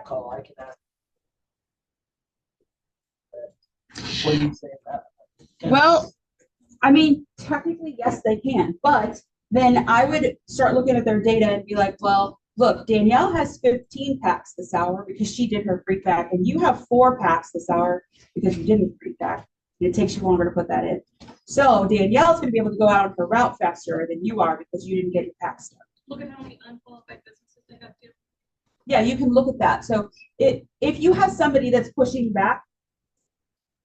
pack call, I can ask. What do you say about that? Well, I mean, technically, yes, they can, but then I would start looking at their data and be like, well, look, Danielle has 15 packs this hour because she did her pre-pack, and you have 4 packs this hour because you didn't pre-pack. And it takes you longer to put that in. So Danielle's going to be able to go out on her route faster than you are because you didn't get your packs done. Look at how many unqualified businesses they have too. Yeah, you can look at that. So if you have somebody that's pushing back,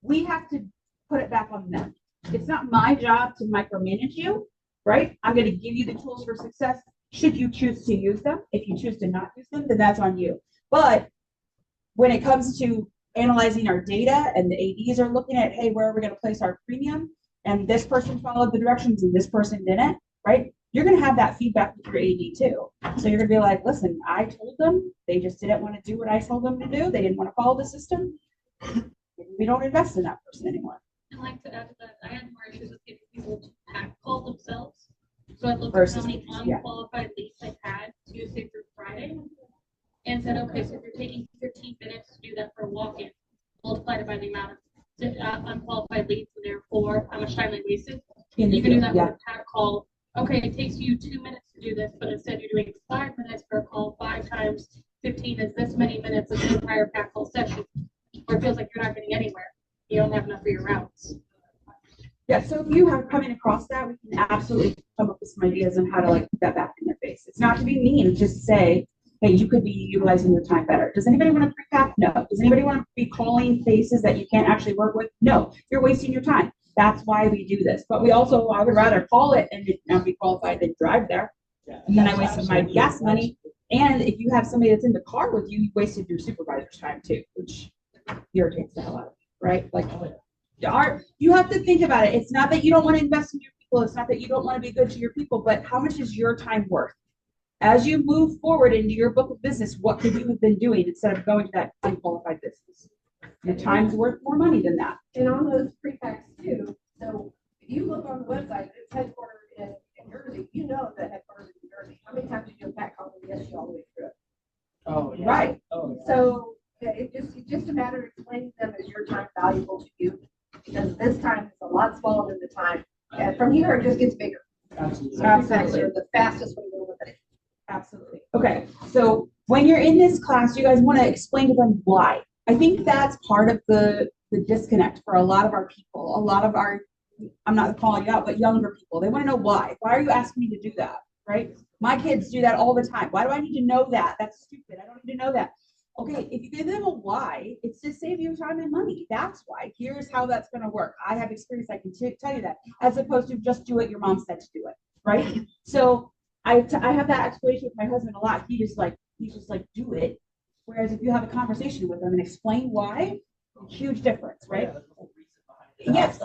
we have to put it back on them. It's not my job to micromanage you, right? I'm going to give you the tools for success. Should you choose to use them? If you choose to not use them, then that's on you. But when it comes to analyzing our data and the ADs are looking at, hey, where are we going to place our premium? And this person followed the directions and this person didn't, right? You're going to have that feedback with your AD too. So you're going to be like, listen, I told them, they just didn't want to do what I told them to do. They didn't want to follow the system. We don't invest in that person anymore. I'd like to add to that, I had more issues with getting people to pack call themselves. So I looked Versus at how many yeah. unqualified leads I had Tuesday through Friday and said, okay, so if you're taking 15 minutes to do that for a walk-in, multiplied it by the amount of unqualified leads, and therefore how much time they wasted. You can do that with a pack call. Okay, it takes you 2 minutes to do this, but instead you're doing 5 minutes per call. 5 times 15 is this many minutes of the entire pack call session, where it feels like you're not getting anywhere. You don't have enough for your routes. Yeah, so if you have coming across that, we can absolutely come up with some ideas on how to like put that back in their face. It's not to be mean, just say, hey, you could be utilizing your time better. Does anybody want to pre-pack? No. Does anybody want to be calling faces that you can't actually work with? No, you're wasting your time. That's why we do this. But we also, I would rather call it and not be qualified than drive there. Yeah, And then I wasted my gas money. And if you have somebody that's in the car with you, you wasted your supervisor's time too, which irritates the hell out of me, right? Like, you have to think about it. It's not that you don't want to invest in your people. It's not that you don't want to be good to your people, but how much is your time worth? As you move forward into your book of business, what could you have been doing instead of going to that unqualified business? Your time's worth more money than that. And on those pre-packs too, so if you look on the website, it's headquartered in Jersey, you know the headquarters in Jersey. How many times did you do a pack call and yes, you all the way through it? Oh, yeah. Right. Oh, yeah. So it's just a matter of explaining to them, is your time valuable to you? Because this time is a lot smaller than the time. And from here, it just gets bigger. Absolutely. So pre-packs are the fastest way to go with it. Absolutely. Okay. So when you're in this class, you guys want to explain to them why. I think that's part of the disconnect for a lot of our people. A lot of our, I'm not calling you out, but younger people, they want to know why. Why are you asking me to do that? Right? My kids do that all the time. Why do I need to know that? That's stupid. I don't need to know that. Okay, if you give them a why, it's to save you time and money. That's why. Here's how that's going to work. I have experience. I can tell you that, as opposed to just do it. Your mom said to do it, right? So I have that explanation with my husband a lot. He's just like, do it. Whereas if you have a conversation with them and explain why, huge difference, right? Yes.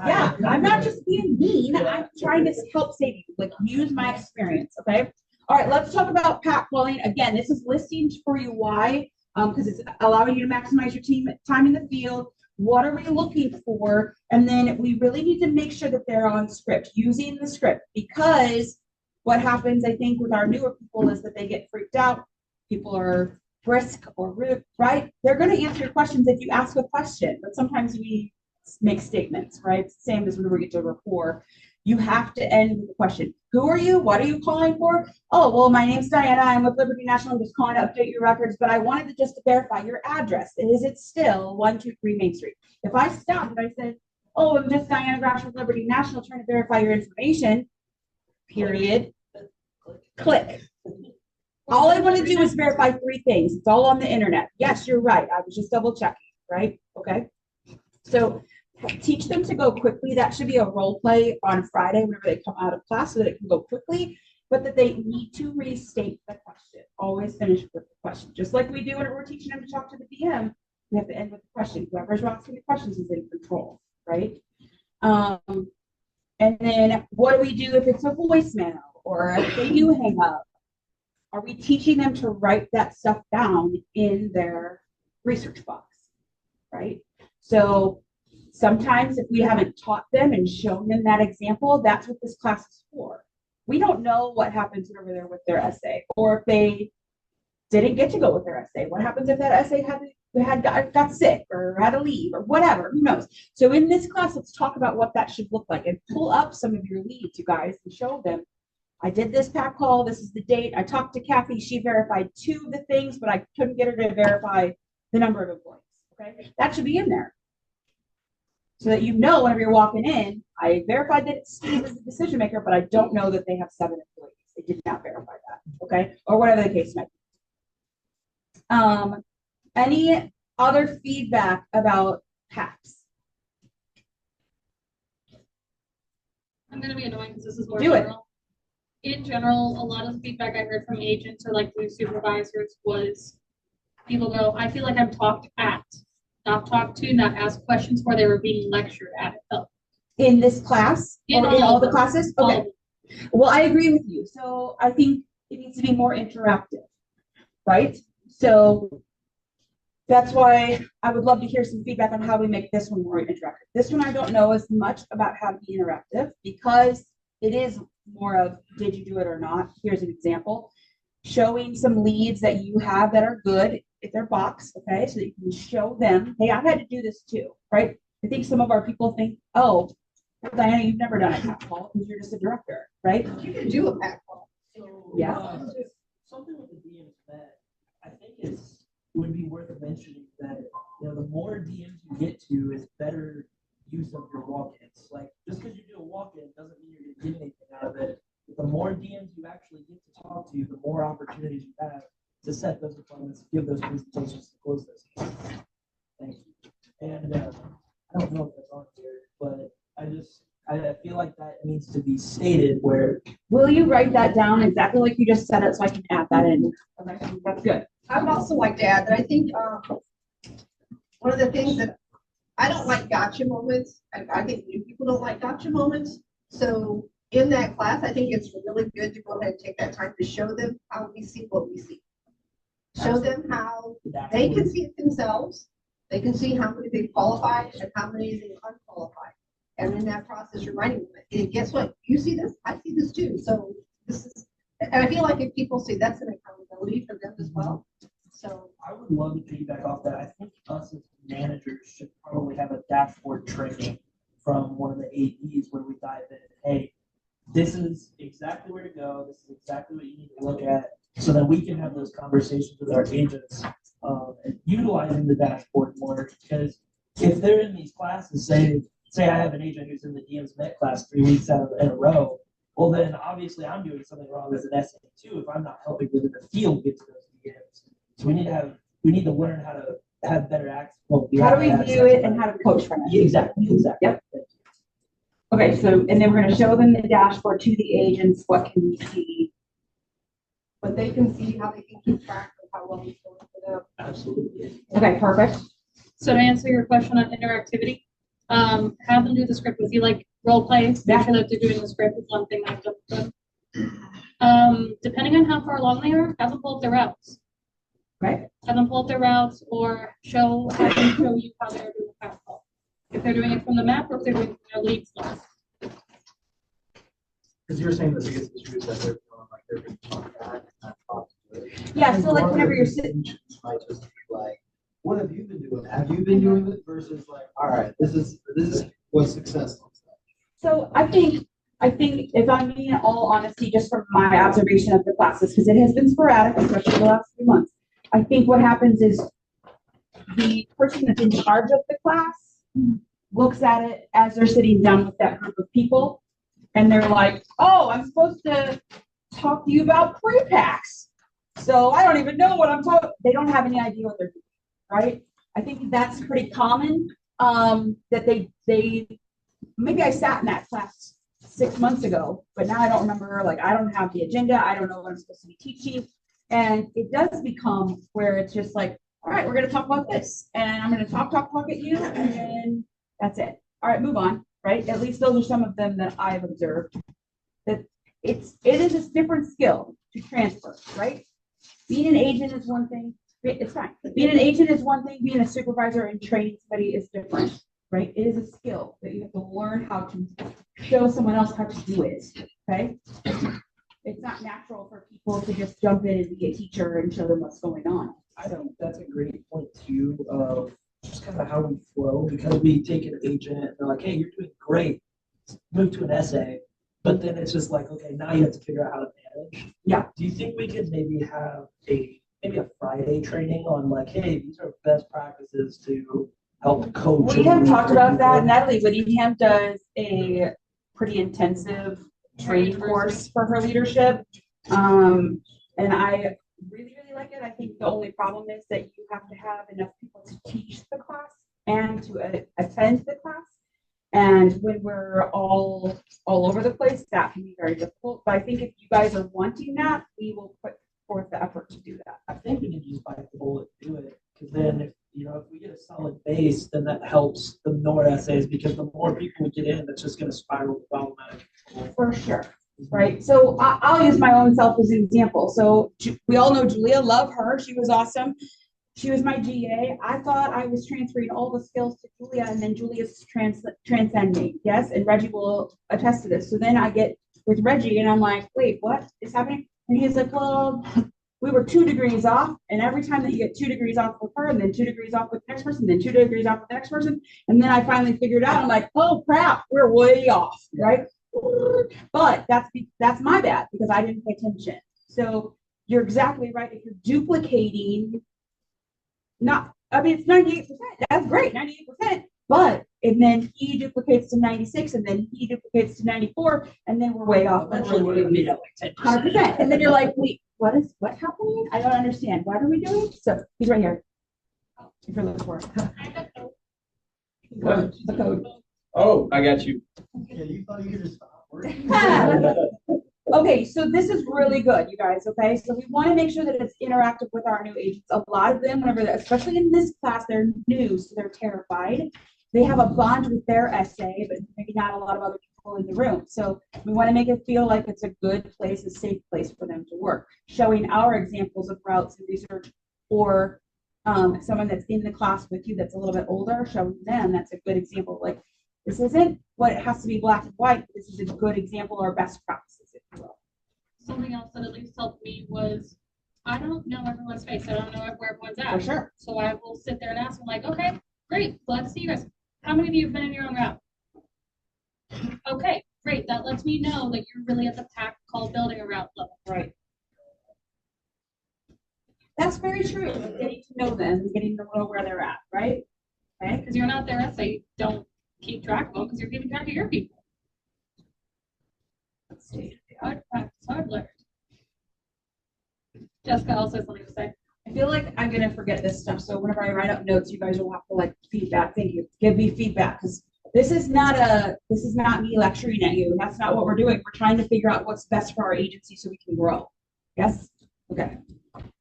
Yeah, I'm not just being mean. I'm trying to help save you. Like, use my experience, okay? All right, let's talk about pack calling. Again, this is listing for you why, because it's allowing you to maximize your team time in the field. What are we looking for? And then we really need to make sure that they're on script, using the script, because what happens, I think, with our newer people is that they get freaked out. People are brisk or rude, right? They're going to answer your questions if you ask a question, but sometimes we make statements, right? Same as when we get to rapport. You have to end with a question. Who are you? What are you calling for? Oh, well, my name's Diana. I'm with Liberty National. I'm just calling to update your records, but I wanted to just verify your address. Is it still 123 Main Street? If I stopped and I said, oh, I'm just Diana Grash with Liberty National trying to verify your information, period, click. All I want to do is verify 3 things. It's all on the internet. Yes, you're right. I was just double checking, right? Okay. So teach them to go quickly. That should be a role play on Friday whenever they come out of class so that it can go quickly, but that they need to restate the question. Always finish with the question. Just like we do when we're teaching them to talk to the DM, we have to end with the question. Whoever's asking the questions is in control, right? And then what do we do if it's a voicemail or if they do hang up? Are we teaching them to write that stuff down in their research box, right? So sometimes if we haven't taught them and shown them that example, that's what this class is for. We don't know what happens over there with their essay, or if they didn't get to go with their essay? What happens if that essay got sick or had to leave or whatever? Who knows? So in this class, let's talk about what that should look like and pull up some of your leads, you guys, and show them. I did this pack call. This is the date. I talked to Kathy. She verified 2 of the things, but I couldn't get her to verify the number of employees. Okay, that should be in there so that you know whenever you're walking in. I verified that Steve is the decision maker, but I don't know that they have 7 employees. They did not verify that. Okay, or whatever the case might be. Any other feedback about packs? I'm gonna be annoying because this is more Do it. general. In general, a lot of the feedback I heard from agents or like new supervisors was people go, I feel like I'm talked at, not talked to, not asked questions where they were being lectured at. It felt In this class? In Or in all all the of them. classes? Okay. Well, I agree with you. So I think it needs to be more interactive, right? So that's why I would love to hear some feedback on how we make this one more interactive. This one, I don't know as much about how to be interactive because it is more of, did you do it or not? Here's an example. Showing some leads that you have that are good if they're boxed, okay? So that you can show them, hey, I've had to do this too, right? I think some of our people think, oh, Diana, you've never done a pack call because you're just a director, right? You can do a pack call. So, Yeah. something with the DMs that I think would be worth mentioning that, the more DMs you get to is better use of your walk-ins. Like, just because you do a walk-in doesn't mean you're gonna get anything out of it. The more DMs you actually get to talk to, the more opportunities you have to set those appointments, give those presentations, to close those. Thank you. And I don't know if that's on here, but I feel like that needs to be stated where. Will you write that down exactly like you just said it so I can add that in? Okay, that's good. I would also like to add that I think one of the things that I don't like gotcha moments, and I think new people don't like gotcha moments. So in that class, I think it's really good to go ahead and take that time to show them how we see what we see. Show them how they can see it themselves. They can see how many they qualify and how many they unqualified. And in that process, reminding them, hey, guess what? You see this, I see this too. So this is, and I feel like if people see that's an accountability for them as well. So I would love to piggyback off that. I think us as managers should probably have a dashboard training from one of the ADs where we dive in. Hey, this is exactly where to go. This is exactly what you need to look at, so that we can have those conversations with our agents and utilizing the dashboard more. Because if they're in these classes, say I have an agent who's in the DM's Met class 3 weeks in a row, well then obviously I'm doing something wrong as an SA too if I'm not helping them in the field get to those DMs. So we need to learn how to have better access. Well, How do we view it and how to coach from it? Yeah, exactly. Yep. Okay, so, and then we're gonna show them the dashboard to the agents, what can we see? but they can see how they can keep track of how well it's going for them. Absolutely. Okay, perfect. So to answer your question on interactivity, have them do the script with you, like role play, make sure that they're doing the script is one thing I've done with them. Depending on how far along they are, have them pull up their routes. Right. Have them pull up their routes or have them show you how they're doing the path call. If they're doing it from the map or if they're doing it from their lead slots. Because you're saying the biggest issue is that they're feeling like they're being talked at and not talked to. Yeah, so like whenever you're sitting, Might just be like, what have you been doing? Have you been doing it versus like, all right, this is what success looks like. so I think if I'm being in all honesty, just from my observation of the classes, because it has been sporadic, especially the last few months, I think what happens is the person that's in charge of the class looks at it as they're sitting down with that group of people, and they're like, oh, I'm supposed to talk to you about pre-packs. So I don't even know what I'm talking. They don't have any idea what they're doing, right? I think that's pretty common. That they maybe I sat in that class 6 months ago, but now I don't remember. Like I don't have the agenda. I don't know what I'm supposed to be teaching, and it does become where it's just like, all right, we're going to talk about this, and I'm going to talk at you, and then that's it. All right, move on. Right? At least those are some of them that I've observed. That it is a different skill to transfer, right? Being an agent is one thing. It's fine. Being an agent is one thing. Being a supervisor and training somebody is different, right? It is a skill that you have to learn how to show someone else how to do it. Okay. it's not natural for people to just jump in and be a teacher and show them what's going on. I think that's a great point too, of just kind of how we flow, because we take an agent and they're like, hey, you're doing great, move to an essay. But then it's just like, okay, now you have to figure out how to manage. Yeah. Do you think we could maybe have maybe a Friday training on like, hey, these are best practices to help coach? We have talked about that. Natalie Whittingham does a pretty intensive training course for her leadership. And I really, really like it. I think the only problem is that you have to have enough people to teach the class and to attend the class. And when we're all over the place, that can be very difficult. But I think if you guys are wanting that, we will put forth the effort to do that. I think we can just bite the bullet and do it, because then if we get a solid base, then that helps the more essays, because the more people we get in, that's just going to spiral problematic. For sure. Right. So I'll use my own self as an example. So we all know Julia, love her. She was awesome. She was my GA. I thought I was transferring all the skills to Julia, and then Julia's transcending. Yes. And Reggie will attest to this. So then I get with Reggie and I'm like, wait, what is happening? And he's like, well, we were 2 degrees off. And every time that you get 2 degrees off with her, and then 2 degrees off with the next person, then 2 degrees off with the next person. And then I finally figured out, I'm like, oh crap, we're way off. Right. But that's my bad, because I didn't pay attention. So you're exactly right. If you're duplicating, it's 98%. That's great, 98%. But and then he duplicates to 96, and then he duplicates to 94, and then we're way off. Eventually, we're going to be at like 100%. And then you're like, wait, what's happening? I don't understand. What are we doing? So he's right here. If you're looking for it. The code. Oh, I got you. Yeah, you thought you could just stop working? Okay, so this is really good, you guys, okay? So we want to make sure that it's interactive with our new agents. A lot of them, especially in this class, they're new, so they're terrified. They have a bond with their essay, but maybe not a lot of other people in the room. So we want to make it feel like it's a good place, a safe place for them to work. Showing our examples of routes and research, or someone that's in the class with you that's a little bit older, showing them that's a good example. Like, this isn't what it has to be black and white. This is a good example or best practices, if you will. Something else that at least helped me was, I don't know everyone's face. I don't know where everyone's at. For sure. So I will sit there and ask them, like, okay, great, glad to see you guys. How many of you have been in your own route? Okay, great. That lets me know that you're really at the pack called building a route level. Right. That's very true. Getting to know them, getting to know where they're at, right? Okay. Because you're not their essay, don't keep track of them, because you're keeping track of your people. Let's see. Hard practice, hard learned. Jessica also has something to say. I feel like I'm gonna forget this stuff, so whenever I write up notes, you guys will have to like feedback. Thank you. Give me feedback, because this is not me lecturing at you. That's not what we're doing. We're trying to figure out what's best for our agency so we can grow. Yes? Okay.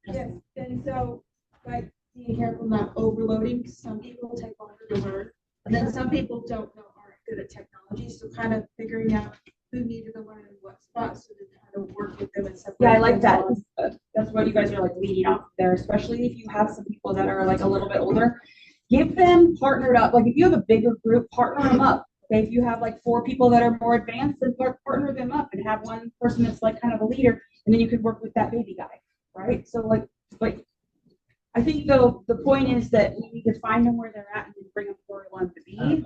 Yes, and so, like, being careful not overloading, 'cause some people take longer to learn, and then some people aren't good at technology, so kind of figuring out who needed to learn in what spot, so to kind of work with them and separate. Yeah, I like that. them. That's what you guys are like leading off there, especially if you have some people that are like a little bit older. Give them partnered up. Like if you have a bigger group, partner them up. Okay, if you have like 4 people that are more advanced, then partner them up and have one person that's like kind of a leader, and then you could work with that baby guy, right? So like, but I think though the point is that we need to find them where they're at and then bring them to where we want them to be,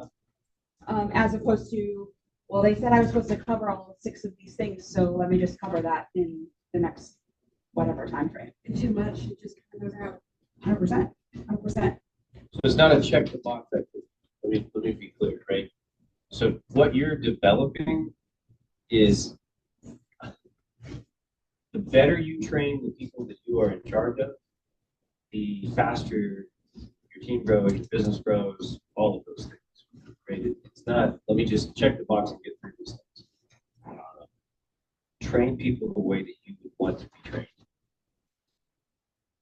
as opposed to, well, they said I was supposed to cover all 6 of these things, so let me just cover that in the next whatever time frame. Too much, it just kind of goes out. 100%, 100%. So it's not a check the box activity. Let me be clear, right? So what you're developing is the better you train the people that you are in charge of, the faster your team grows, your business grows, all of those things. Right? It's not, let me just check the box and get through these things. Train people the way that you would want to be trained.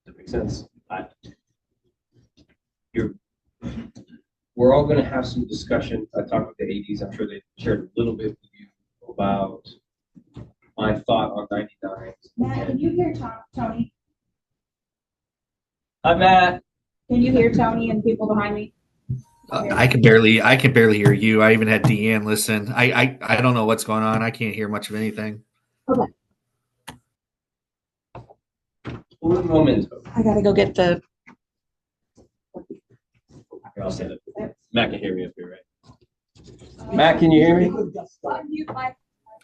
Does that make sense? We're all going to have some discussion. I talked with the ADs. I'm sure they shared a little bit with you about my thought on 99. Matt, can you hear Tony? Hi, Matt. Can you hear Tony and people behind me? I can barely hear you. I even had Deanne listen. I don't know what's going on. I can't hear much of anything. Un momento. I gotta go get the. Here, I'll set it. Matt can hear me up here, right? Matt, can you hear me?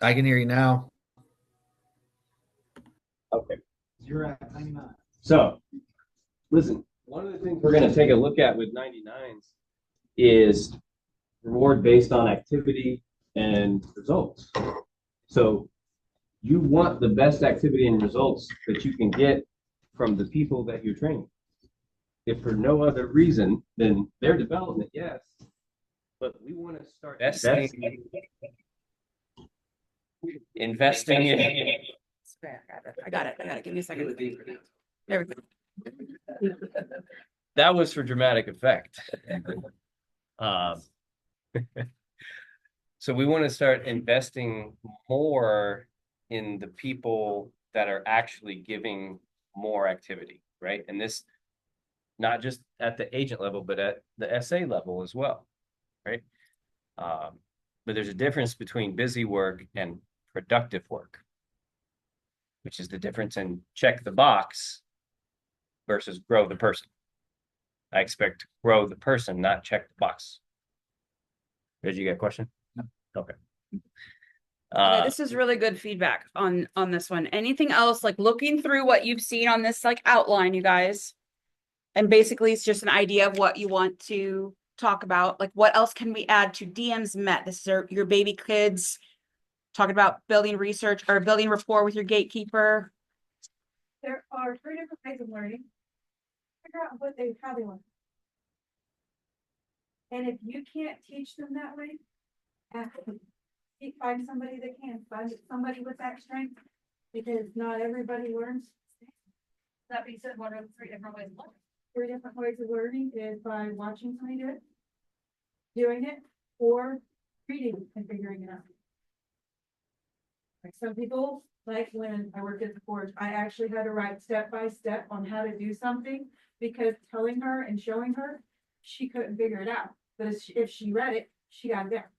I can hear you now. Okay. You're at 99. So, listen, one of the things we're going to take a look at with 99s is reward based on activity and results. So, you want the best activity and results that you can get from the people that you're training. If for no other reason than their development, yes. But we want to start investing in. I got it. Give me a second. There we go. That was for dramatic effect. So we want to start investing more in the people that are actually giving more activity, right? And this, not just at the agent level, but at the SA level as well, right? But there's a difference between busy work and productive work, which is the difference in check the box versus grow the person. I expect to grow the person, not check the box. Did you get a question? No. Okay. Okay, this is really good feedback on this one. Anything else, like looking through what you've seen on this like outline, you guys? And basically it's just an idea of what you want to talk about. Like what else can we add to DMs met? This is your baby kids talking about building research or building rapport with your gatekeeper. There are 3 different ways of learning. Figure out how they learn. And if you can't teach them that way, find somebody that can. Find somebody with that strength, because not everybody learns. That being said, what are the 3 different ways of learning? 3 different ways of learning is by watching somebody do it, doing it, or reading and figuring it out. Like some people, like when I worked at the forge, I actually had to write step by step on how to do something, because telling her and showing her, she couldn't figure it out. But if she read it, she got it there.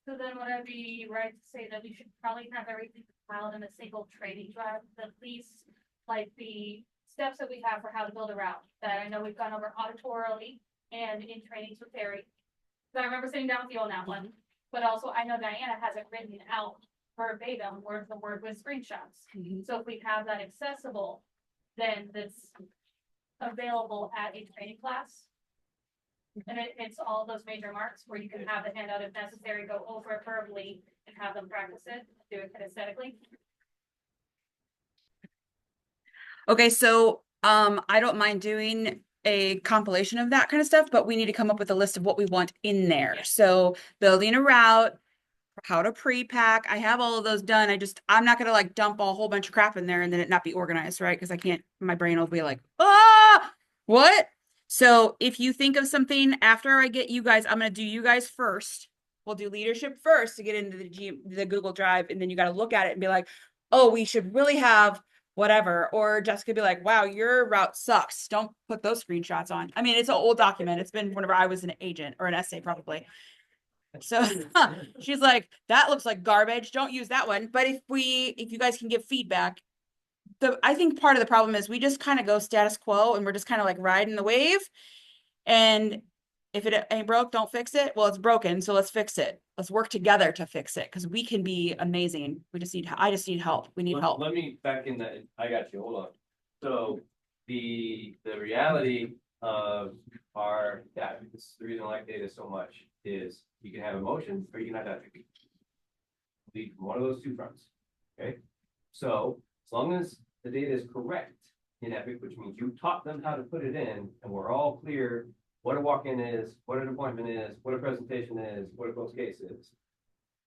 So then would I be right to say that we should probably have everything compiled in a single training drive, at least like the steps that we have for how to build a route that I know we've gone over auditorily and in trainings with Terry. So I remember sitting down with you on that one, but also I know Diana has it written out verbatim, word for word with screenshots. So if we have that accessible, then that's available at a training class. And it's all those major marks where you can have the handout if necessary, go over it verbally and have them practice it, do it kinesthetically. Okay, so I don't mind doing a compilation of that kind of stuff, but we need to come up with a list of what we want in there. So building a route, how to pre-pack. I have all of those done. I'm not gonna like dump a whole bunch of crap in there and then it not be organized, right? Because I can't, my brain will be like, what? So if you think of something after I get you guys, I'm gonna do you guys first. We'll do leadership first to get into the Google Drive, and then you got to look at it and be like, oh, we should really have whatever. Or Jessica be like, wow, your route sucks. Don't put those screenshots on. I mean, it's an old document. It's been whenever I was an agent or an SA probably. So she's like, that looks like garbage. Don't use that one. But if you guys can give feedback, I think part of the problem is we just kind of go status quo and we're just kind of like riding the wave. And if it ain't broke, don't fix it. Well, it's broken, so let's fix it. Let's work together to fix it, because we can be amazing. I just need help. We need help. Let me back in that. I got you. Hold on. So the reality of our data, this is the reason I like data so much, is you can have emotion or you can have attribute. Lead from one of those 2 fronts. Okay. So as long as the data is correct in Epic, which means you taught them how to put it in, and we're all clear what a walk-in is, what an appointment is, what a presentation is, what a closed case is,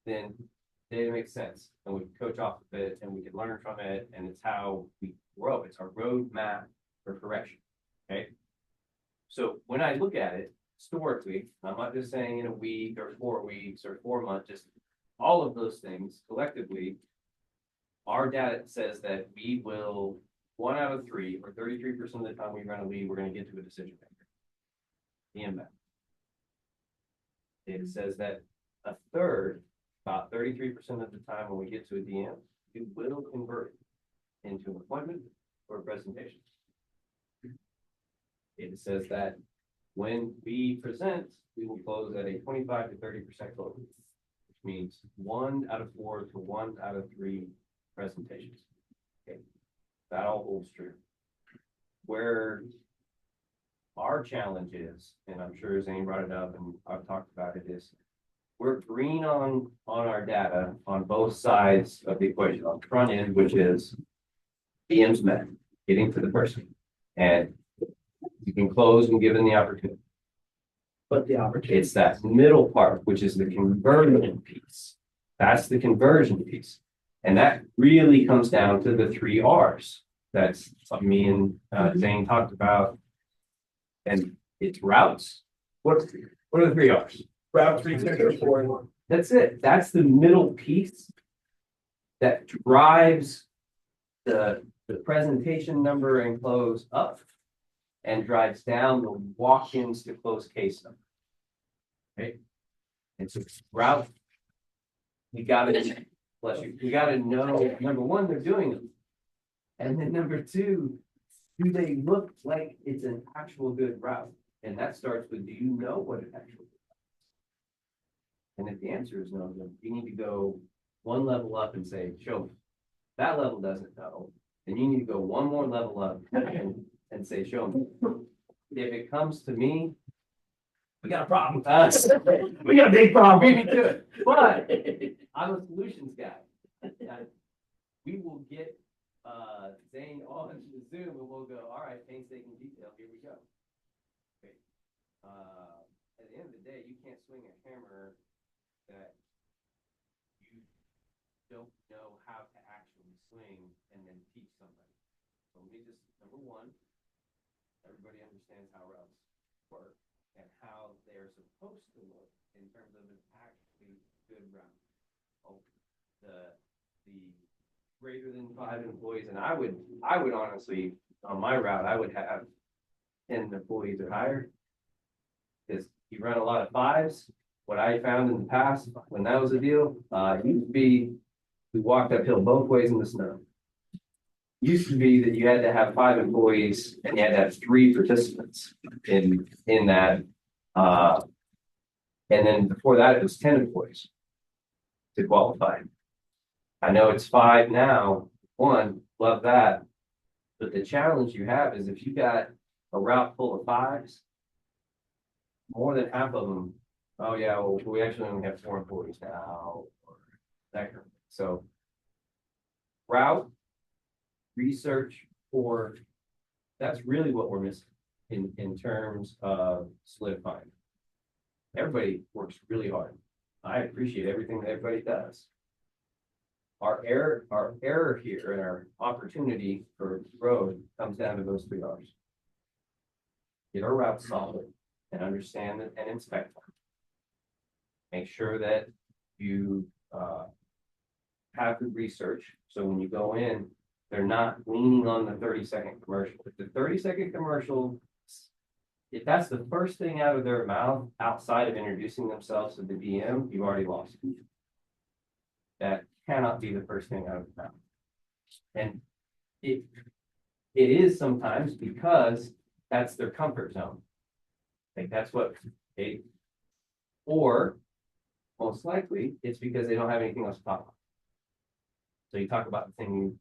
then data makes sense, and we can coach off of it, and we can learn from it, and it's how we grow. It's our roadmap for correction. Okay. So when I look at it historically, I'm not just saying in a week or 4 weeks or 4 months, just all of those things collectively, our data says that we will 1 out of 3 or 33% of the time we run a lead, we're going to get to a decision maker. DM. It says that a third, about 33% of the time when we get to a DM, we will convert it into an appointment for a presentation. It says that when we present, we will close at a 25 to 30% close, which means 1 out of 4 to 1 out of 3 presentations. Okay, that all holds true. Where our challenge is, and I'm sure Zane brought it up and I've talked about it, is we're green on our data on both sides of the equation. On the front end, which is DMs met, getting to the person, and you can close and given the opportunity. But the opportunity. It's that middle part, which is the conversion piece. That's the conversion piece. And that really comes down to the 3 R's. That's what me and Zane talked about. And it's routes. What are the 3 R's? Route 3, 6, or 4. That's it. That's the middle piece that drives the presentation number and close up and drives down the walk-ins to close case number. Okay. And so route, you gotta, bless you, you gotta know, number one, they're doing them. And then number 2, do they look like it's an actual good route? And that starts with, do you know what an actual good route is? And if the answer is no, then you need to go 1 level up and say, show me. That level doesn't know. And you need to go 1 more level up and say, show me. If it comes to me, we got a problem. We got a big problem. We can do it. But I'm a solutions guy. We will get Zane on the Zoom and we'll go, all right, painstaking detail, here we go. Okay. At the end of the day, you can't swing a hammer that you don't know how to actually swing and then teach somebody. So let me just, number 1, everybody understands how routes work and how they're supposed to look in terms of an actually good route. Oh, the greater than 5 employees, and I would honestly, on my route, I would have 10 employees or higher. Because you run a lot of 5s. What I found in the past, when that was a deal, it used to be we walked uphill both ways in the snow. Used to be that you had to have 5 employees and you had to have 3 participants in that. And then before that, it was 10 employees to qualify. I know it's 5 now. 1, love that. But the challenge you have is if you got a route full of 5s, more than half of them, oh yeah, well, we actually only have 4 employees now, or that kind of thing. So route, research, or that's really what we're missing in terms of solidifying. Everybody works really hard. I appreciate everything that everybody does. Our error here and our opportunity for growth comes down to those 3 R's. Get our routes solid and understand it and inspect them. Make sure that you have good research. So when you go in, they're not leaning on the 30-second commercial. If the 30-second commercial, if that's the first thing out of their mouth outside of introducing themselves to the DM, you've already lost it. That cannot be the first thing out of the mouth. And it is sometimes because that's their comfort zone. Like that's what they, or most likely it's because they don't have anything else to talk about. So you talk about the thing you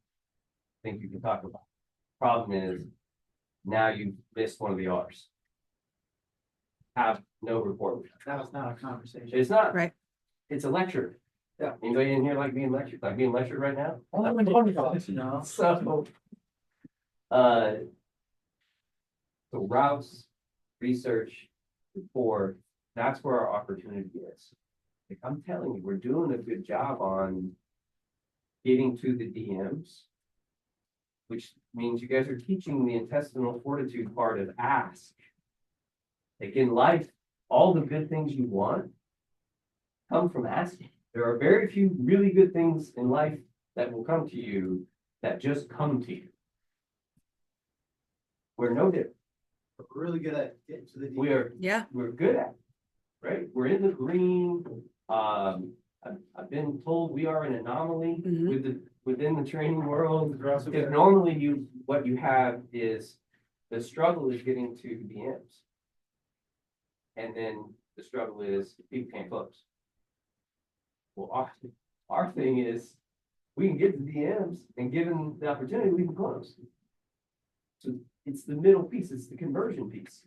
think you can talk about. Problem is now you've missed one of the R's. Have no report. That was not a conversation. It's not. Right. It's a lecture. Yeah. Anybody in here like being lectured? Like being lectured right now? No. So, the routes, research, report, that's where our opportunity is. Like I'm telling you, we're doing a good job on getting to the DMs, which means you guys are teaching the intestinal fortitude part of ask. Like in life, all the good things you want come from asking. There are very few really good things in life that will come to you that just come to you. We're no different. We're really good at getting to the. Yeah. We're good at it, right? We're in the green. I've been told we are an anomaly Mhm. with within the training world, because normally what you have is the struggle is getting to the DMs. And then the struggle is people can't close. Well, our thing is we can get the DMs and given the opportunity, we can close. So it's the middle piece, it's the conversion piece.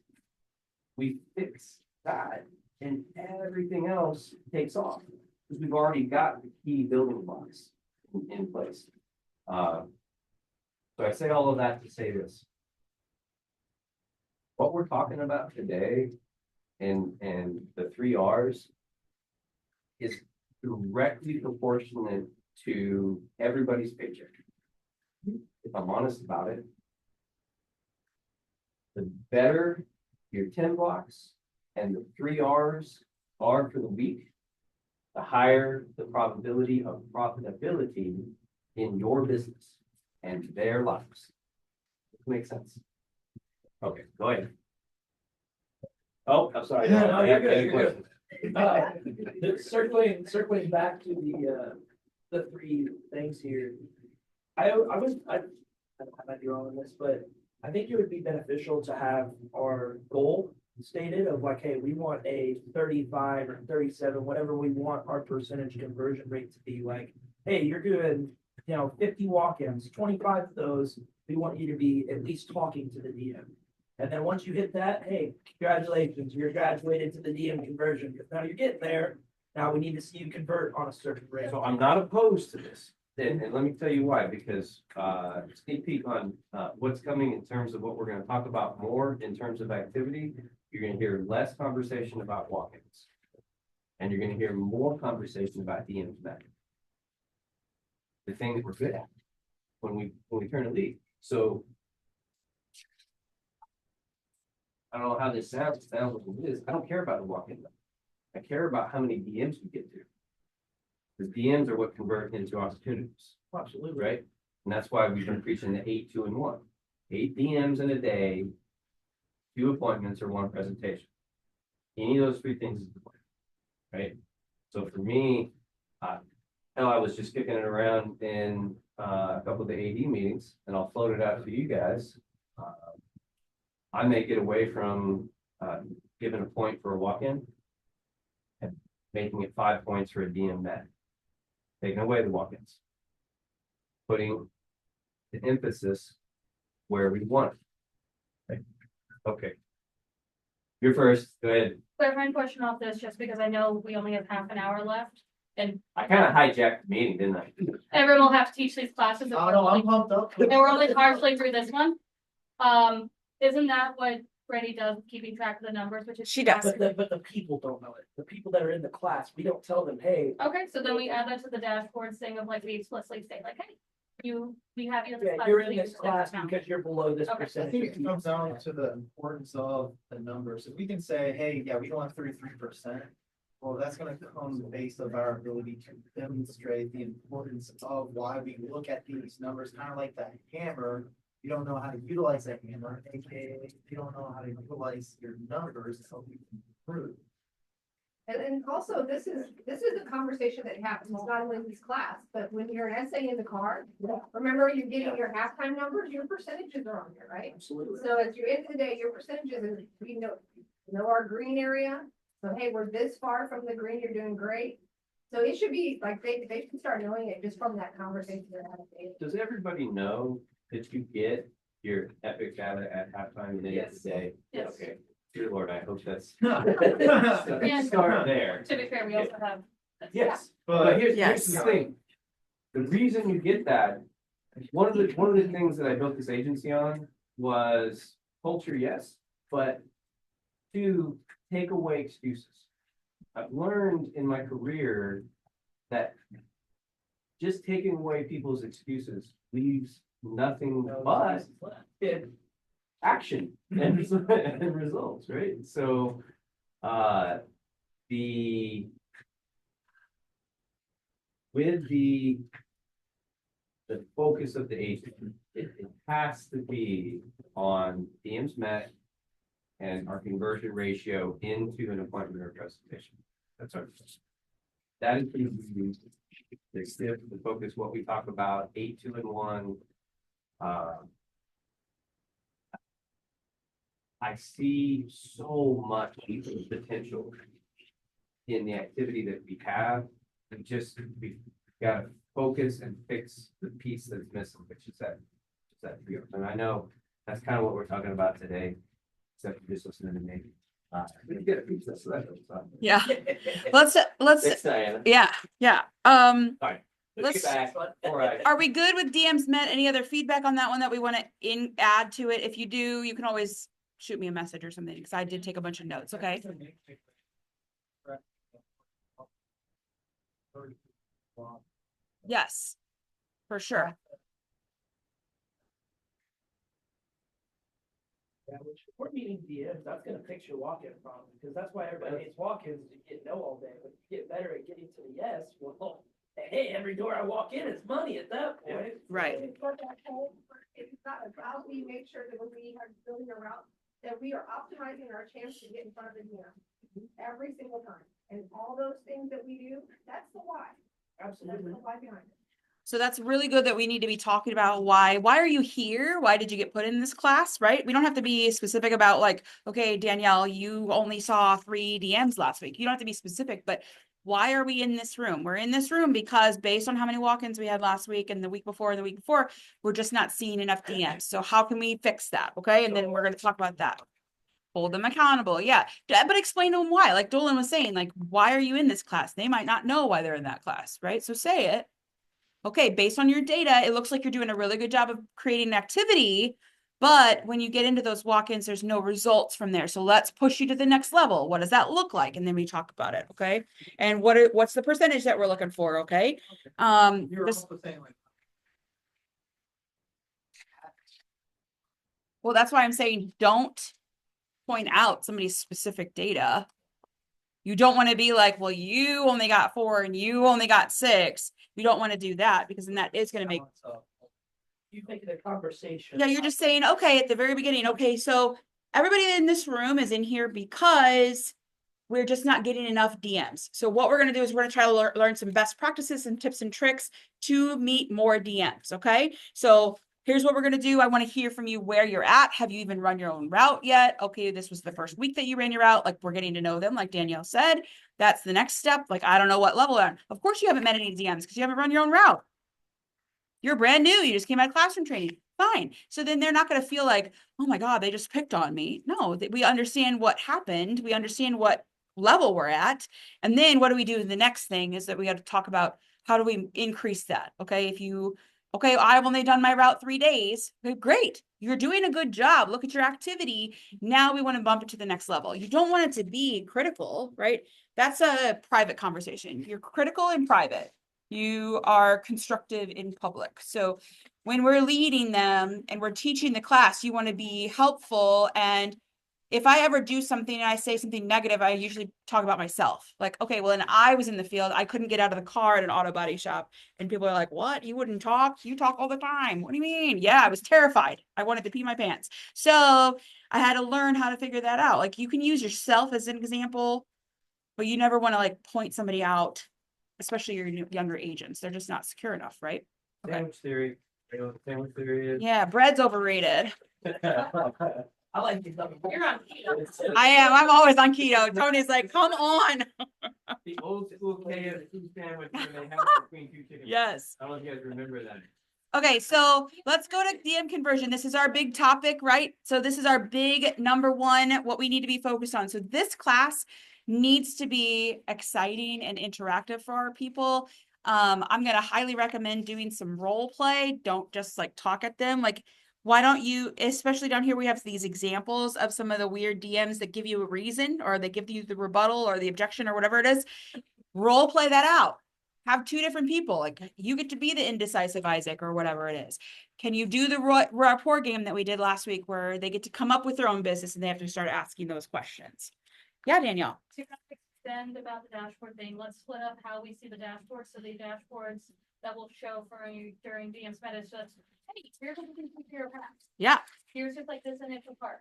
We fix that and everything else takes off because we've already got the key building blocks in place. So I say all of that to say this. What we're talking about today and the 3 R's is directly proportionate to everybody's paycheck. If I'm honest about it, the better your 10 blocks and the 3 R's are for the week, the higher the probability of profitability in your business and their lives. Makes sense. Okay, go ahead. Oh, I'm sorry. No, no, I you're have good, any you're questions. Circling back to the 3 things here. I might be wrong on this, but I think it would be beneficial to have our goal stated of like, hey, we want a 35 or 37, whatever we want our percentage conversion rate to be. Like, hey, you're doing, 50 walk-ins, 25 of those, we want you to be at least talking to the DM. And then once you hit that, hey, congratulations, you're graduated to the DM conversion. Because now you're getting there. Now we need to see you convert on a certain rate. So I'm not opposed to this. And let me tell you why, because sneak peek on what's coming in terms of what we're going to talk about more in terms of activity, you're going to hear less conversation about walk-ins. And you're going to hear more conversation about DMs back. The thing that we're good at when we turn a lead. So I don't know how this sounds. It sounds like it is. I don't care about the walk-in. I care about how many DMs we get to. The DMs are what convert into opportunities. Absolutely. Right? And that's why we've been preaching the 8, 2, and 1. 8 DMs in a day, 2 appointments, or 1 presentation. Any of those 3 things is the plan. Right? So for me, hell, I was just kicking it around in a couple of the AD meetings, and I'll float it out to you guys. I may get away from giving a point for a walk-in and making it 5 points for a DM met. Taking away the walk-ins. Putting the emphasis where we want it. Okay. You're first. Go ahead. Clarifying question off this, just because I know we only have half an hour left. And I kind of hijacked the meeting, didn't I? everyone will have to teach these classes. Oh, no, I'm pumped up. And we're only partially through this one. Isn't that what Brady does, keeping track of the numbers, which is. She does. But the people don't know it. The people that are in the class, we don't tell them, hey. Okay, so then we add that to the dashboard thing of like, we explicitly say like, hey, we have you in this Yeah, class. you're so in you this can class amount. because you're below this Okay. I percentage. think it comes down to the importance of the numbers. If we can say, hey, yeah, we don't have 33%. Well, that's gonna come based of our ability to demonstrate the importance of why we look at these numbers, kind of like that hammer. You don't know how to utilize that hammer, aka you don't know how to utilize your numbers, so you can improve. And also, this is a conversation that happens not only in this class, but when you're an essay in the car. Remember, you're getting your halftime numbers, your percentages are on there, right? Absolutely. So at the end of the day, your percentages, and we know our green area. So hey, we're this far from the green, you're doing great. So it should be like, they should start knowing it just from that conversation they're having. Does everybody know that you get your epic data at halftime and then at the day? Yes. Okay. Dear Lord, I hope that's. Yeah. Start there. To be fair, we also have. Yes, but here's Yes. the thing. The reason you get that, one of the things that I built this agency on was culture, yes, but to take away excuses. I've learned in my career that just taking away people's excuses leaves nothing but action and results, right? So with the focus of the agency, it has to be on DMs met and our conversion ratio into an appointment or presentation. that is the stiff, the focus, what we talk about, 8, 2, and 1. I see so much potential in the activity that we have. And just, we gotta focus and fix the piece that's missing, which is that field. And I know that's kind of what we're talking about today, except for just listening to me. We get a piece that's left. Yeah. Let's, Thanks, Diana. yeah. Let's get back. All right. Are we good with DMs met? Any other feedback on that one that we want to add to it? If you do, you can always shoot me a message or something, because I did take a bunch of notes, okay? Yes, for sure. Yeah, which we're meeting DMs, that's gonna fix your walk-in problem, because that's why everybody hates walk-ins, is you get no all day, but you get better at getting to the yes, well, hey, every door I walk in is money at that point. Right. It's not about, we make sure that when we are building a route, that we are optimizing our chance to get in front of the DM every single time. And all those things that we do, that's the why. That's Absolutely. the why behind it. So that's really good that we need to be talking about why are you here? Why did you get put in this class, right? We don't have to be specific about like, okay, Danielle, you only saw 3 DMs last week. You don't have to be specific, but why are we in this room? We're in this room because based on how many walk-ins we had last week and the week before and the week before, we're just not seeing enough DMs. So how can we fix that? Okay. And then we're going to talk about that. Hold them accountable. Yeah. But explain to them why. Like Dolan was saying, like, why are you in this class? They might not know why they're in that class, right? So say it. Okay, based on your data, it looks like you're doing a really good job of creating an activity, but when you get into those walk-ins, there's no results from there. So let's push you to the next level. What does that look like? And then we talk about it, okay? And what's the percentage that we're looking for, okay? You're this- also saying like, well, that's why I'm saying don't point out somebody's specific data. You don't want to be like, well, you only got 4 and you only got 6. You don't want to do that, because then that is going to make, You make it a conversation. yeah, you're just saying, okay, at the very beginning, okay, so everybody in this room is in here because we're just not getting enough DMs. So what we're going to do is we're going to try to learn some best practices and tips and tricks to meet more DMs, okay? So here's what we're going to do. I want to hear from you where you're at. Have you even run your own route yet? Okay, this was the first week that you ran your route. Like, we're getting to know them, like Danielle said. That's the next step. Like, I don't know what level they're on. Of course you haven't met any DMs because you haven't run your own route. You're brand new. You just came out of classroom training. Fine. So then they're not going to feel like, oh my God, they just picked on me. No, we understand what happened. We understand what level we're at. And then what do we do? The next thing is that we have to talk about how do we increase that? Okay. Okay, I've only done my route 3 days. Okay, great. You're doing a good job. Look at your activity. Now we want to bump it to the next level. You don't want it to be critical, right? That's a private conversation. You're critical in private. You are constructive in public. So when we're leading them and we're teaching the class, you want to be helpful. And if I ever do something and I say something negative, I usually talk about myself. Like, okay, well, then I was in the field. I couldn't get out of the car at an auto body shop. And people are like, what? You wouldn't talk? You talk all the time. What do you mean? Yeah, I was terrified. I wanted to pee my pants. So I had to learn how to figure that out. Like, you can use yourself as an example, but you never want to like point somebody out, especially your younger agents. They're just not secure enough, right? Okay. Sandwich theory. You know what sandwich theory is? Yeah, bread's overrated. I like these other. You're on keto. I am. I'm always on keto. Tony's like, come on. The old school KFC sandwich when they have between 2 chickens. Yes. I don't know if you guys remember that. Okay, so let's go to DM conversion. This is our big topic, right? So this is our big number 1, what we need to be focused on. So this class needs to be exciting and interactive for our people. I'm going to highly recommend doing some role play. Don't just like talk at them. Like, why don't you, especially down here, we have these examples of some of the weird DMs that give you a reason, or they give you the rebuttal or the objection or whatever it is. Role play that out. Have 2 different people. Like, you get to be the indecisive Isaac or whatever it is. Can you do the rapport game that we did last week where they get to come up with their own business and they have to start asking those questions? Yeah, Danielle. To extend about the dashboard thing, let's split up how we see the dashboard. So the dashboards that will show for you during DM's meta. So that's, hey, here's what we can do here. Yeah. Here's just like this initial part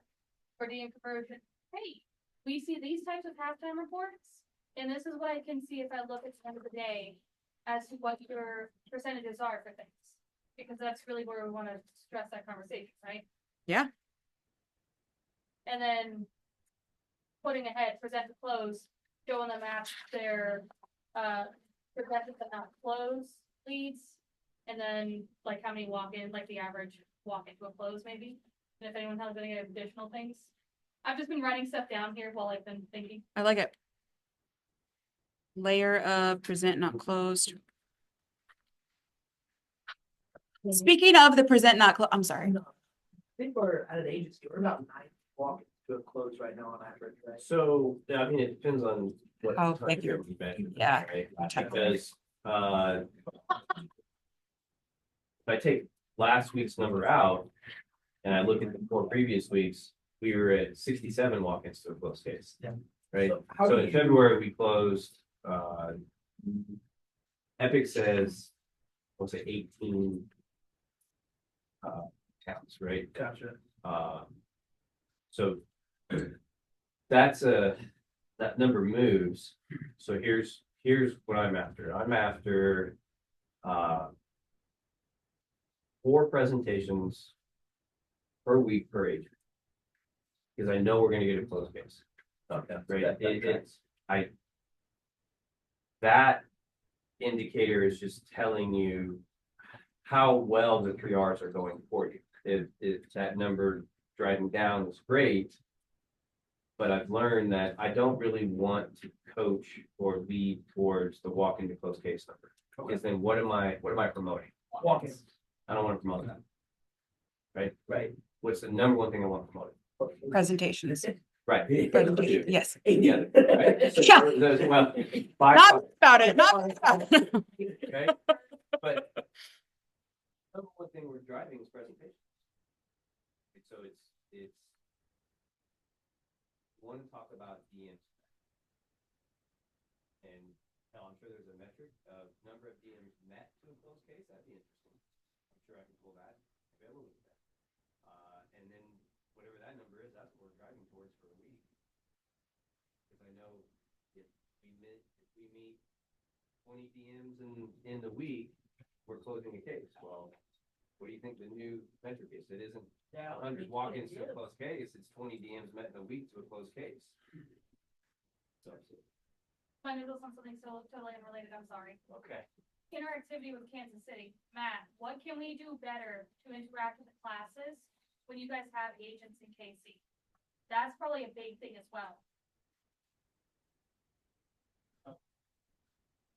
for DM conversion. Hey, we see these types of halftime reports. And this is what I can see if I look at the end of the day as to what your percentages are for things. Because that's really where we want to stress that conversation, right? Yeah. And then putting ahead, present to close, showing them at their, presented but not close leads. And then like how many walk in, like the average walk into a close maybe. And if anyone has any additional things. I've just been writing stuff down here while I've been thinking. I like it. Layer of present not closed. Speaking of the present not closed, I'm sorry. I think we're at an agency, we're about 9 walking to a close right now on average, right? So, I mean, it depends on what. Oh, time thank you. period we measure, Yeah, right? I'll check. Because, if I take last week's number out and I look at the 4 previous weeks, we were at 67 walk-ins to a close case. Yeah. Right, So how so do in you- February, we closed, Epic says, we'll say 18 counts, right? Gotcha. So that number moves. So here's what I'm after. I'm after 4 presentations per week per agent. Because I know we're gonna get a closed case. Okay. Right, that indicator is just telling you how well the 3 Rs are going for you. If that number driving down is great, but I've learned that I don't really want to coach or lead towards the walk into closed case number. Because then what am I promoting? Walking. I don't want to promote that. Right? Right. What's the number one thing I want to promote? Presentations. Right. Presentation, yes. Yeah. Right? Yeah. Well, Not about it, not about it. Okay, but number one thing we're driving is presentation. So it's want to talk about DMs. And hell, I'm sure there's a metric of number of DMs met to a closed case. That'd be interesting. I'm sure I can pull that. Maybe I will look at that. And then whatever that number is, that's what we're driving towards for a week. Because I know if we meet 20 DMs in the week, we're closing a case. Well, what do you think the new metric is? It isn't 100 walk-ins to a closed case. It's 20 DMs met in a week to a closed case. So, My noodles on something so totally unrelated, I'm sorry. okay. Interactivity with Kansas City. Matt, what can we do better to interact with the classes when you guys have agents in KC? That's probably a big thing as well.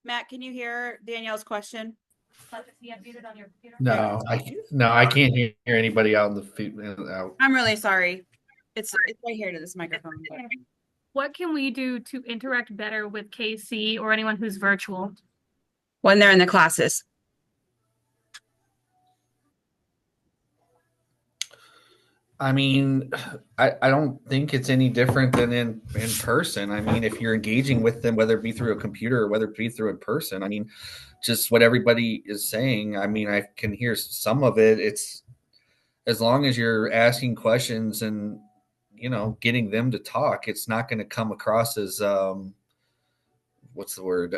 Matt, can you hear Danielle's question? Such as he unmuted on your computer. No, I can't hear anybody out in the out. I'm really sorry. It's right here to this microphone. What can we do to interact better with KC or anyone who's virtual? When they're in the classes. I mean, I don't think it's any different than in person. I mean, if you're engaging with them, whether it be through a computer or whether it be through in person, I mean, just what everybody is saying. I mean, I can hear some of it. It's as long as you're asking questions and, you know, getting them to talk, it's not going to come across as, what's the word?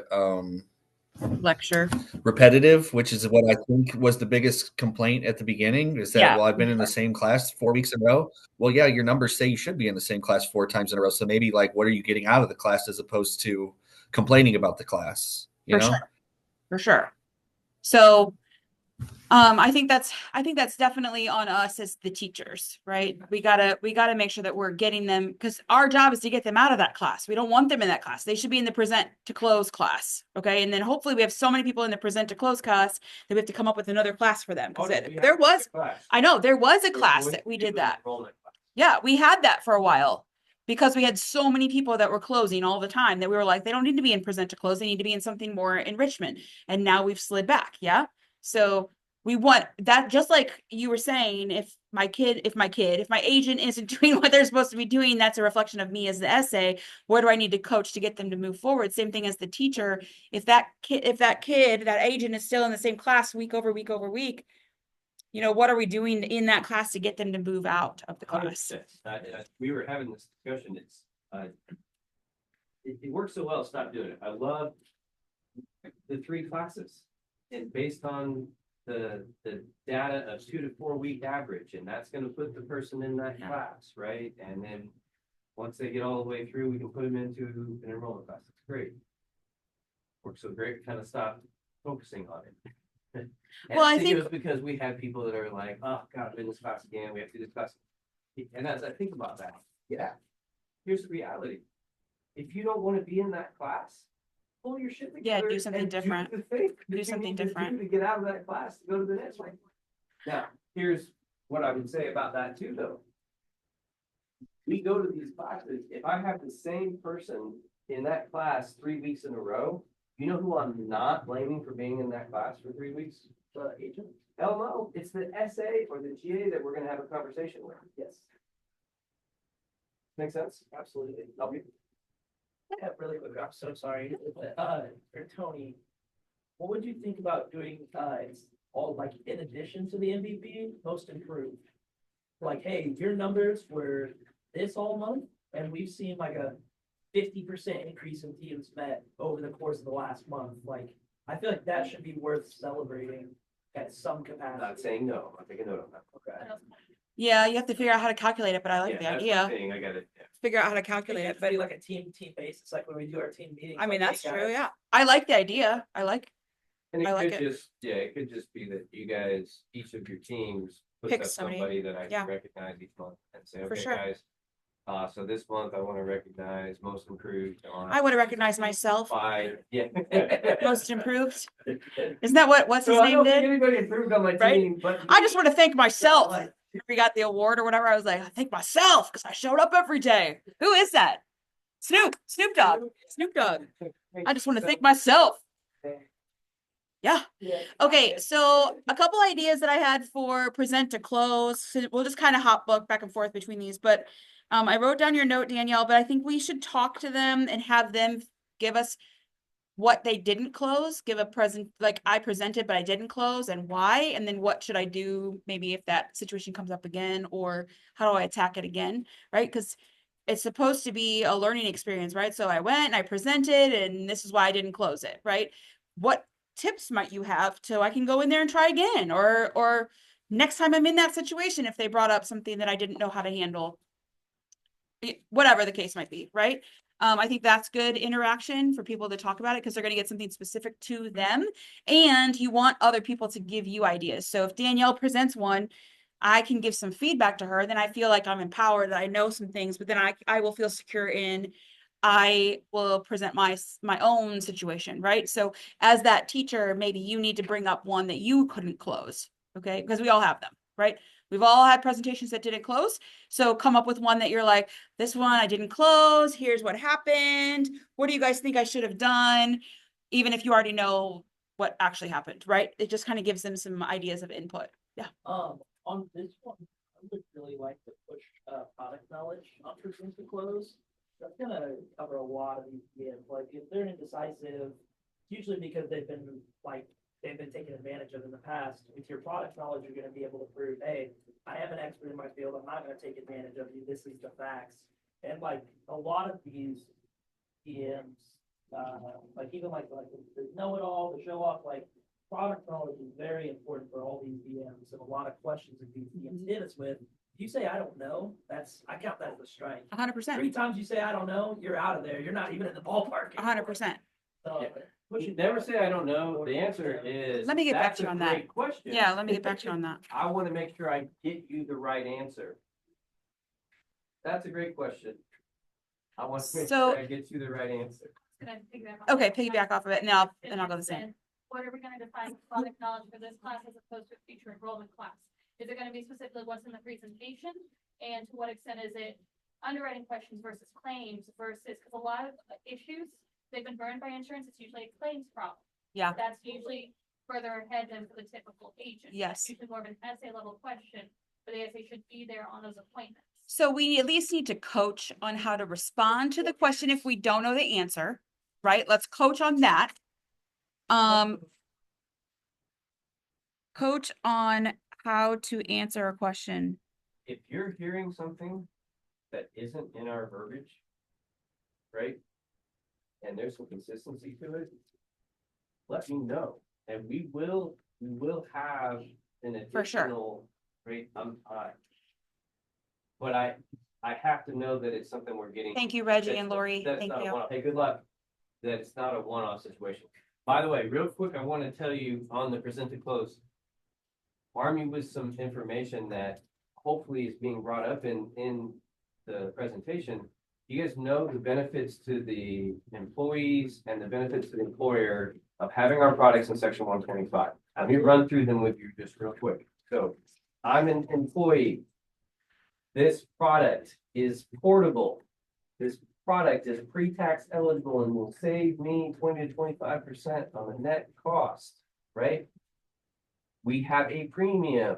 Lecture. Repetitive, which is what I think was the biggest complaint at the beginning, is that, well, I've been in the same class 4 weeks in a row. Well, yeah, your numbers say you should be in the same class 4 times in a row. So maybe like, what are you getting out of the class as opposed to complaining about the class? You know? For sure. So I think that's definitely on us as the teachers, right? We gotta make sure that we're getting them, because our job is to get them out of that class. We don't want them in that class. They should be in the present to close class. Okay. And then hopefully we have so many people in the present to close class that we have to come up with another class for them. Because there was a class that we did that. Yeah, we had that for a while because we had so many people that were closing all the time that we were like, they don't need to be in present to close. They need to be in something more enrichment. And now we've slid back. Yeah. So we want that, just like you were saying, if my agent isn't doing what they're supposed to be doing, that's a reflection of me as the SA. Where do I need to coach to get them to move forward? Same thing as the teacher. If that agent is still in the same class week over week over week, you know, what are we doing in that class to get them to move out of the class? 100%. We were having this discussion. It's it works so well, stop doing it. I love the 3 classes. And based on the data of 2 to 4 week average, and that's gonna put the person in that class, right? And then once they get all the way through, we can put them into an enrollment class. It's great. Works so great, kind of stopped focusing on it. And Well, I it think- was because we have people that are like, oh, God, I'm in this class again, we have to do this class. And as I think about that, yeah, here's the reality. If you don't want to be in that class, pull your shit Yeah, together. do something and different. the thing that you something need to do different. To get out of that class, to go to the next one. Now, here's what I would say about that too, though. We go to these classes, if I have the same person in that class 3 weeks in a row, you know who I'm not blaming for being in that class for 3 weeks? The agent? Hell no, it's the SA or the GA that we're gonna have a conversation with. Yes. Make sense? Absolutely. Love you. Yeah, really quick, I'm so sorry, for Tony, what would you think about doing, all like in addition to the MVP, most improved? Like, hey, your numbers were this all month, and we've seen like a 50% increase in teams met over the course of the last month, like, I feel like that should be worth celebrating at some I'm capacity. not saying no, I'll take a note on that. Okay. Yeah, you have to figure out how to calculate it, but I like Yeah, the that's the idea. thing, I got it. Figure out how to It calculate it, could but be like a team basis, like when we do our team meetings. I mean, like, that's hey, true, guys, yeah. I like the idea. And I it like could it. just, yeah, it could just be that you guys, each of your teams puts Pick up somebody that I yeah. can recognize each month and say, For okay, sure. guys. So this month I want to recognize most improved on. I would have recognized myself, 5, yeah. most improved. Isn't that what's his So I name don't think did? anybody improved on my Right? team, but. I just want to thank myself. If we got the award or whatever, I was like, I thank myself because I showed up every day. Who is that? Snoop Dogg. I just want to thank myself. Yeah. Okay, so a couple ideas that I had for present to close. So we'll just kind of hop book back and forth between these, but I wrote down your note, Danielle, but I think we should talk to them and have them give us what they didn't close, give a present, like I presented, but I didn't close and why, and then what should I do maybe if that situation comes up again, or how do I attack it again, right? Because it's supposed to be a learning experience, right? So I went and I presented and this is why I didn't close it, right? What tips might you have so I can go in there and try again, or next time I'm in that situation, if they brought up something that I didn't know how to handle, whatever the case might be, right? I think that's good interaction for people to talk about it because they're going to get something specific to them, and you want other people to give you ideas. So if Danielle presents one, I can give some feedback to her, then I feel like I'm empowered, that I know some things, but then I will feel secure in, I will present my own situation, right? So as that teacher, maybe you need to bring up one that you couldn't close, okay? Because we all have them, right? We've all had presentations that didn't close. So come up with one that you're like, this one I didn't close. Here's what happened. What do you guys think I should have done? Even if you already know what actually happened, right? It just kind of gives them some ideas of input. Yeah. On this one, I would really like to push, product knowledge on present to close. That's gonna cover a lot of these PMs, like if they're indecisive, usually because they've been taken advantage of in the past. With your product knowledge, you're gonna be able to prove, hey, I am an expert in my field, I'm not gonna take advantage of you, this is the facts. And like a lot of these PMs, like even like the know-it-all, the show-off, like product knowledge is very important for all these DMs, and a lot of questions that these DMs hit us with. If you say, I don't know, I count that as a strike. 100%. 3 times you say, I don't know, you're out of there. You're not even in the ballpark. 100%. So, Yeah. pushing Never back. say I don't know. The answer is. Let me get back that's to you a on that. great question. Yeah, let me get back to you on that. I want to make sure I get you the right answer. That's a great question. I want to make So- sure I get you the right answer. Gonna piggyback off Okay, that. piggyback off of it, and then I'll go the same. Then what are we gonna define product knowledge for this class as opposed to a future enrollment class? Is it gonna be specifically what's in the presentation? And to what extent is it underwriting questions versus claims versus, because a lot of issues, they've been burned by insurance, it's usually a claims problem. Yeah. That's usually further ahead than for the typical agent. Yes. It's usually more of an essay level question, but the essay should be there on those appointments. So we at least need to coach on how to respond to the question if we don't know the answer, right? Let's coach on that. Coach on how to answer a question. If you're hearing something that isn't in our verbiage, right? and there's some consistency to it, let me know, and we will have an For sure. additional rate, but I have to know that it's something we're getting. Thank you, Reggie and Lori. That's Thank not a you. one-off. Hey, good luck. That's not a one-off situation. By the way, real quick, I want to tell you on the present to close, arm you with some information that hopefully is being brought up in the presentation. You guys know the benefits to the employees and the benefits to the employer of having our products in section 125. Let me run through them with you just real quick. So I'm an employee. This product is portable. This product is pre-tax eligible and will save me 20 to 25% on the net cost, right? We have a premium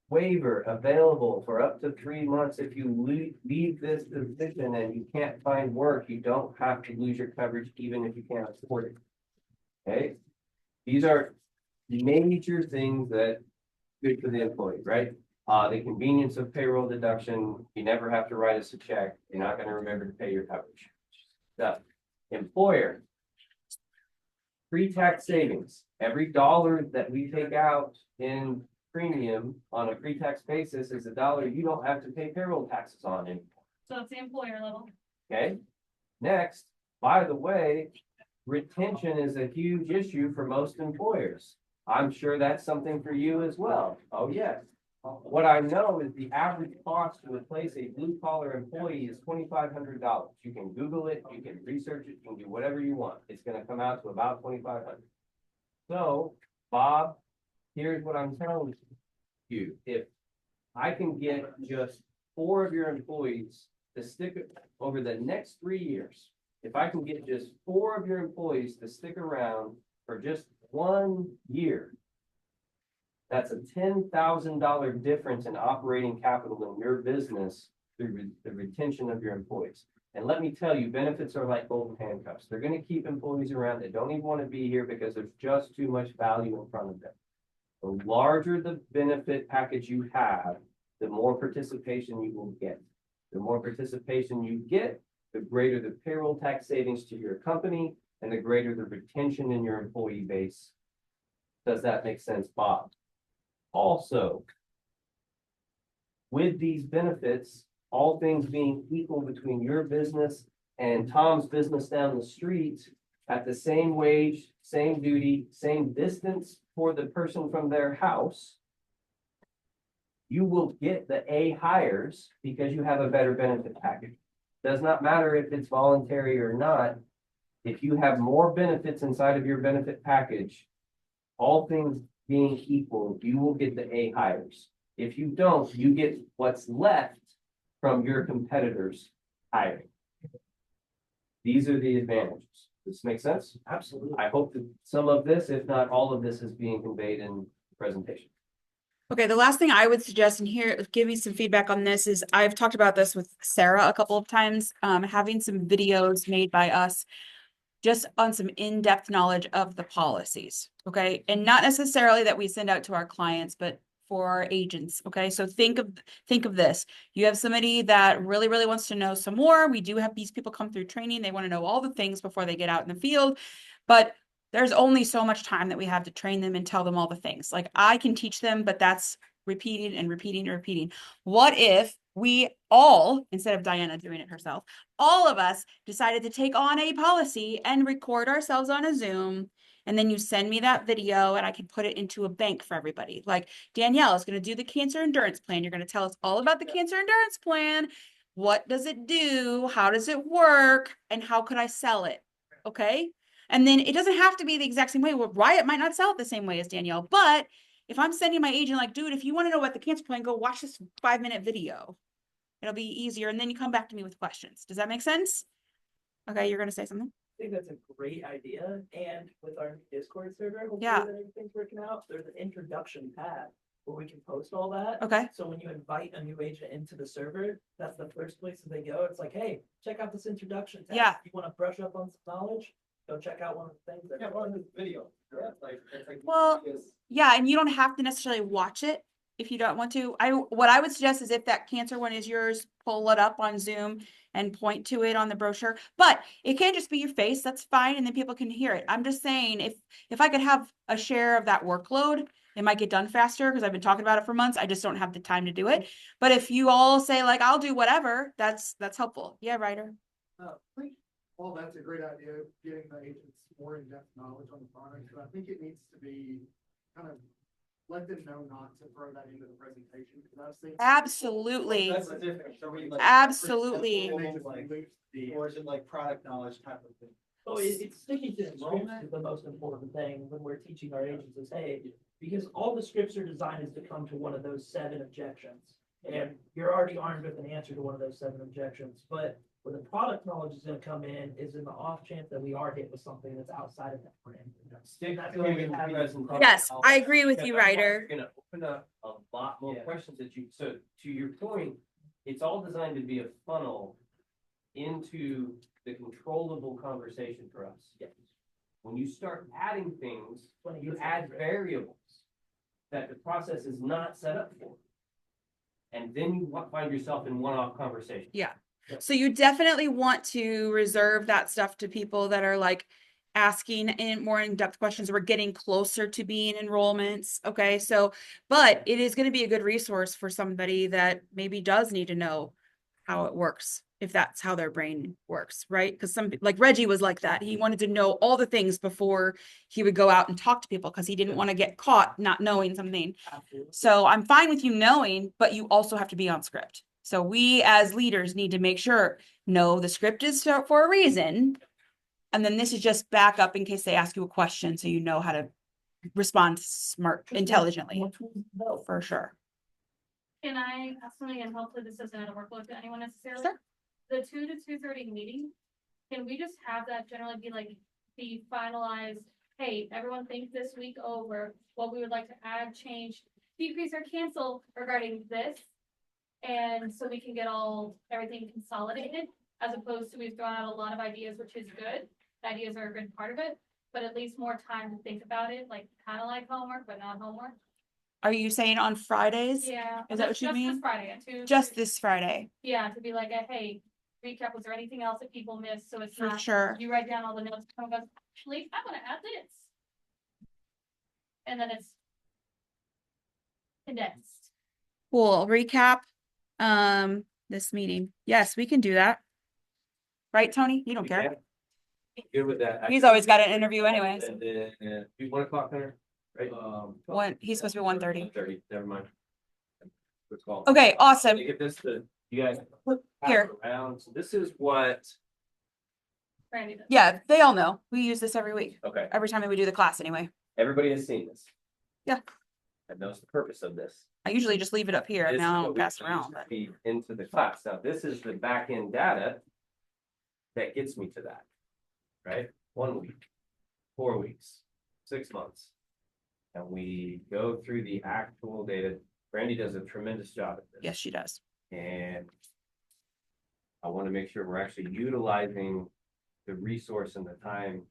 waiver available for up to 3 months. If you leave this position and you can't find work, you don't have to lose your coverage even if you can't afford it. Okay? These are major things that good for the employee, right? The convenience of payroll deduction, you never have to write us a check. You're not going to remember to pay your coverage. The employer, pre-tax savings. Every dollar that we take out in premium on a pre-tax basis is a dollar you don't have to pay payroll taxes on anymore. So it's the employer level. Okay? Next, by the way, retention is a huge issue for most employers. I'm sure that's something for you as well. Oh, yes. What I know is the average cost to replace a blue collar employee is $2,500. You can Google it, you can research it, you can do whatever you want. It's going to come out to about $2,500. So, Bob, here's what I'm telling you. If I can get just 4 of your employees to stick over the next 3 years, if I can get just 4 of your employees to stick around for just 1 year, that's a $10,000 difference in operating capital in your business through the retention of your employees. And let me tell you, benefits are like golden handcuffs. They're going to keep employees around that don't even want to be here because there's just too much value in front of them. The larger the benefit package you have, the more participation you will get. The more participation you get, the greater the payroll tax savings to your company and the greater the retention in your employee base. Does that make sense, Bob? Also, with these benefits, all things being equal between your business and Tom's business down the street, at the same wage, same duty, same distance for the person from their house, you will get the A hires because you have a better benefit package. Does not matter if it's voluntary or not. If you have more benefits inside of your benefit package, all things being equal, you will get the A hires. If you don't, you get what's left from your competitors' hiring. These are the advantages. Does this make sense? Absolutely. I hope that some of this, if not all of this, is being conveyed in the presentation. Okay, the last thing I would suggest, and here, give me some feedback on this, is I've talked about this with Sarah a couple of times, having some videos made by us just on some in-depth knowledge of the policies, okay? And not necessarily that we send out to our clients, but for our agents, okay? So think of this. You have somebody that really, really wants to know some more. We do have these people come through training. They want to know all the things before they get out in the field, but there's only so much time that we have to train them and tell them all the things. Like I can teach them, but that's repeating and repeating and repeating. What if we all, instead of Diana doing it herself, all of us decided to take on a policy and record ourselves on a Zoom, and then you send me that video and I can put it into a bank for everybody. Like Danielle is going to do the cancer endurance plan. You're going to tell us all about the cancer endurance plan. What does it do? How does it work? And how could I sell it? Okay. And then it doesn't have to be the exact same way. Well, Riot might not sell it the same way as Danielle, but if I'm sending my agent like, dude, if you want to know about the cancer plan, go watch this 5-minute video. It'll be easier. And then you come back to me with questions. Does that make sense? Okay, you're going to say something? I think that's a great idea. And with our Discord server, hopefully Yeah. that everything's working out. There's an introduction tab where we can post all that. Okay. So when you invite a new agent into the server, that's the first place that they go. It's like, hey, check out this introduction tab. Yeah. You want to brush up on some knowledge? Go check out one of the things that. One of his videos. Yeah. Like, it's like Well, videos. yeah, and you don't have to necessarily watch it. if you don't want to. What I would suggest is if that cancer one is yours, pull it up on Zoom and point to it on the brochure. But it can't just be your face, that's fine, and then people can hear it. I'm just saying, if I could have a share of that workload, it might get done faster because I've been talking about it for months. I just don't have the time to do it. But if you all say like, I'll do whatever, that's helpful. Yeah, Ryder. I think all that's a great idea, getting the agents more in-depth knowledge on the product, but I think it needs to be kind of let them know not to throw that into the presentation, because I've seen. Absolutely. That's the difference. Are we like? Absolutely. And they just lose the- Or is it like product knowledge type of thing? So it's sticking to the scripts is the most important thing when we're teaching our agents is, hey, because all the scripts are designed is to come to one of those 7 objections. And you're already armed with an answer to one of those 7 objections, but where the product knowledge is gonna come in is in the off chance that we are hit with something that's outside of that frame. Stick That's to why it we in have- presentation. Yes, I agree with you, Because otherwise Ryder. you're gonna open up a lot more Yeah. questions that you, so to your point, it's all designed to be a funnel into the controllable conversation for us. Yes. When you start adding things, When it you gets add into it. variables that the process is not set up for. And then you find yourself in one-off conversation. So you definitely want to reserve that stuff to people that are like asking in more in-depth questions. We're getting closer to being enrollments. Okay, so, but it is going to be a good resource for somebody that maybe does need to know how it works, if that's how their brain works, right? Because some, like Reggie was like that. He wanted to know all the things before he would go out and talk to people because he didn't want to get caught not knowing something. Absolutely. So I'm fine with you knowing, but you also have to be on script. So we as leaders need to make sure, no, the script is for a reason. And then this is just backup in case they ask you a question, so you know how to respond intelligently, More tools to know. for sure. Can I ask something, and hopefully this isn't a workload to anyone necessarily? Sure. The 2 to 2:30 meeting, can we just have that generally be finalized? Hey, everyone think this week over what we would like to add, change, decrease, or cancel regarding this. And so we can get everything consolidated, as opposed to we've thrown out a lot of ideas, which is good. The ideas are a good part of it, but at least more time to think about it, like kind of like homework, but not homework. Are you saying on Fridays? Yeah. Is that what you just mean? This Friday at 2. Just this Friday, Yeah, to be like, hey, recap, was there anything else that people missed? So it's for not, sure. you write down all the notes, someone goes, actually, I want to add this. And then it's condensed. We'll recap this meeting. Yes, we can do that. Right, Tony? You don't care. Yeah. Good with that. He's always got an interview anyways. And then, 1 o'clock dinner, right? He's supposed to be 1:30. 1:30, never mind. Good call. Okay, Let awesome. me get this to, you guys. Here. Around, so this is what, Randy does. Yeah, they all know. We use this every week, okay, every time we do the class anyway. everybody has seen this. Yeah. And knows the purpose of this. I usually just leave it up here and This is now I what don't we pass it use around, to but feed into the class. Now, this is the back end data that gets me to that, right? 1 week, 4 weeks, 6 months. And we go through the actual data. Brandy does a tremendous job at this. yes, she does. And I want to make sure we're actually utilizing the resource and the time